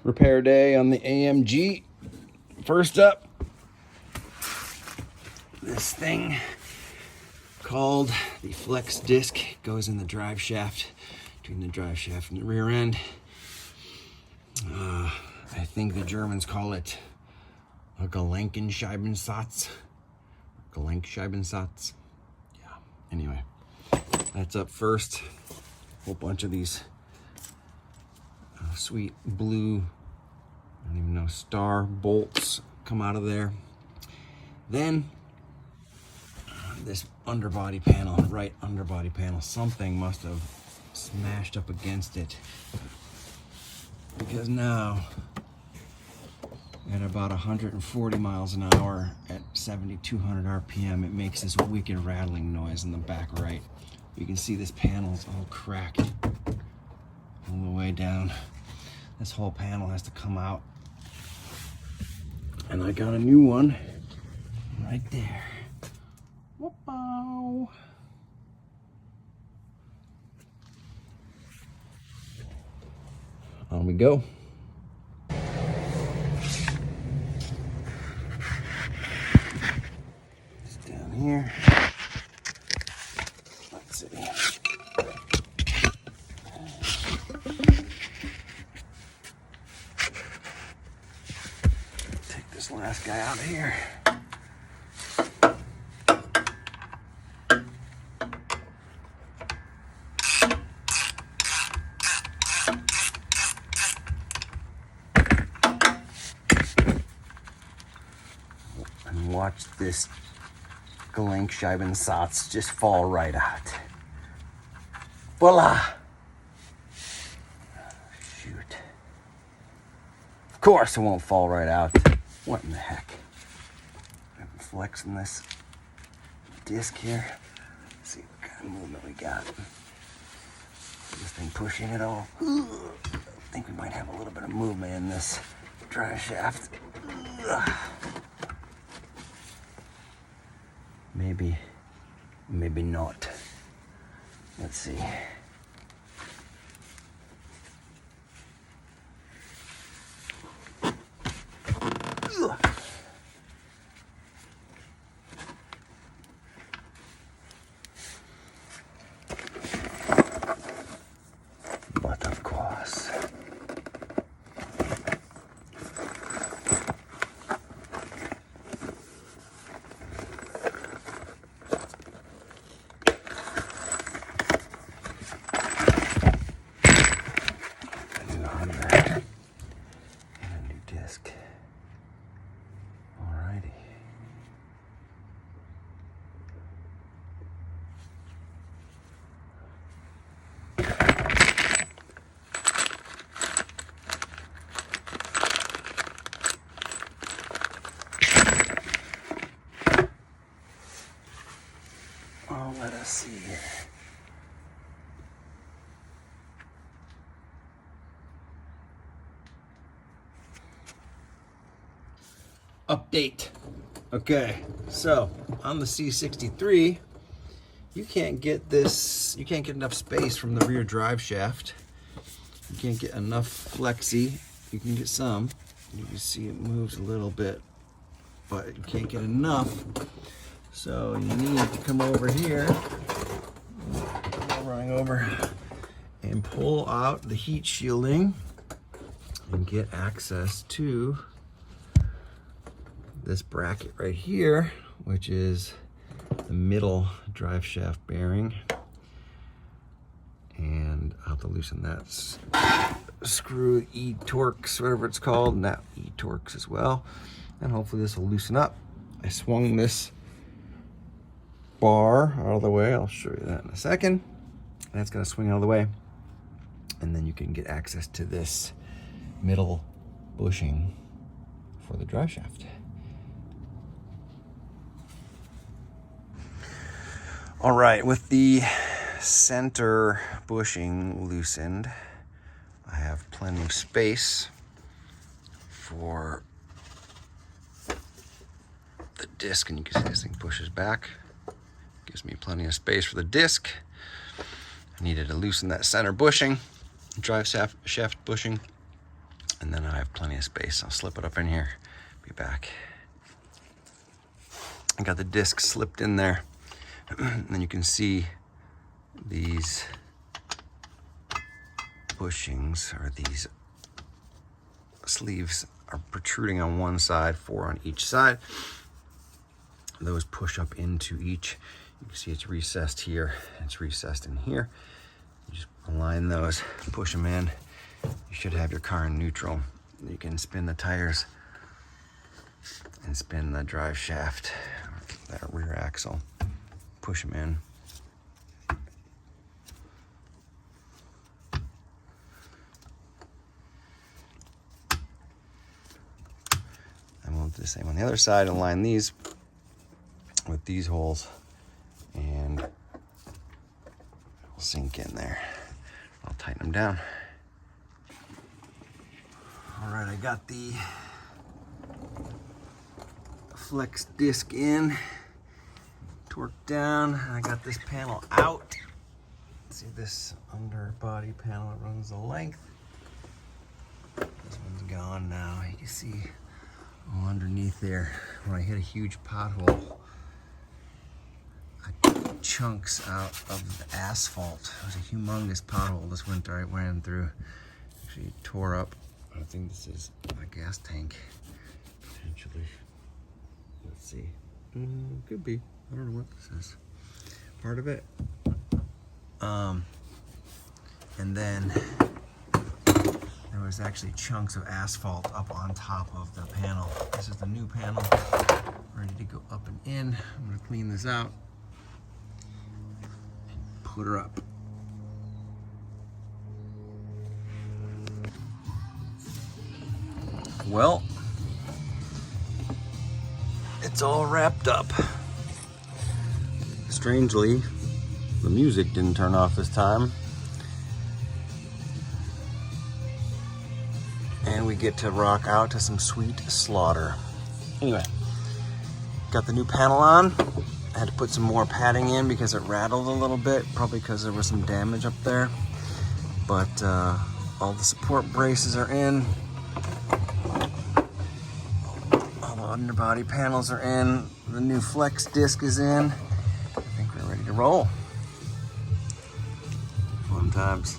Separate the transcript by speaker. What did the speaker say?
Speaker 1: Repair day on the AMG. First up, this thing called the flex disc goes in the drive shaft, between the drive shaft and the rear end. I think the Germans call it a Gelenkenscheibensatz. Gelenkscheibensatz. Yeah. Anyway, that's up first. Whole bunch of these sweet blue, I don't even know, star bolts come out of there. Then this underbody panel, right underbody panel, something must have smashed up against it, because now at about 140 miles an hour at 7,200 RPM, it makes this wicked rattling noise in the back right. You can see this panel's all cracked all the way down. This whole panel has to come out. And I got a new one right there. Whoop-ow. On we go. It's down here. Let's see. Take this last guy out of here. And watch this Gelenkscheibensatz just fall right out. Voila! Shoot. Of course it won't fall right out. What in the heck? I'm flexing this disc here. Let's see what kind of movement we got. This thing pushing it all. I think we might have a little bit of movement in this drive shaft. Maybe not. Let's see. But of course. Alrighty. Oh, let us see here. Update. Okay, so on the C63, you can't get enough space from the rear drive shaft. You can't get enough flexi. You can get some. You can see it moves a little bit, but you can't get enough. So you need to come over here, running over, and pull out the heat shielding and get access to this bracket right here, which is the middle drive shaft bearing. And I'll have to loosen that screw, E-Torx, whatever it's called, and that E-Torx as well. And hopefully this will loosen up. I swung this bar out of the way. I'll show you that in a second. That's gonna swing out of the way. And then you can get access to this middle bushing for the drive shaft. All right, with the center bushing loosened, I have plenty of space for the disc, and you can see this thing pushes back. Gives me plenty of space for the disc. I needed to loosen that center bushing, drive shaft bushing. And then I have plenty of space. I'll slip it up in here, be back. I got the disc slipped in there. And then you can see these bushings, or these sleeves, are protruding on one side, 4 on each side. Those push up into each. You can see it's recessed here, it's recessed in here. You just align those, push them in. You should have your car in neutral. You can spin the tires and spin the drive shaft, that rear axle. Push them in. And we'll do the same on the other side, align these with these holes, and we'll sink in there. I'll tighten them down. All right, I got the flex disc in, torqued down, and I got this panel out. See this underbody panel that runs the length? This one's gone now. You can see underneath there, when I hit a huge pothole, chunks out of the asphalt. It was a humongous pothole this winter I ran through. Actually tore up. I think this is my gas tank, potentially. Let's see. Could be. I don't know what this is. Part of it. And then there was actually chunks of asphalt up on top of the panel. This is the new panel, ready to go up and in. I'm gonna clean this out and put her up. Well, it's all wrapped up. Strangely, the music didn't turn off this time. And we get to rock out to some sweet slaughter. Anyway, got the new panel on. I had to put some more padding in because it rattled a little bit, probably because there was some damage up there. But all the support braces are in. All the underbody panels are in. The new flex disc is in. I think we're ready to roll. Fun times.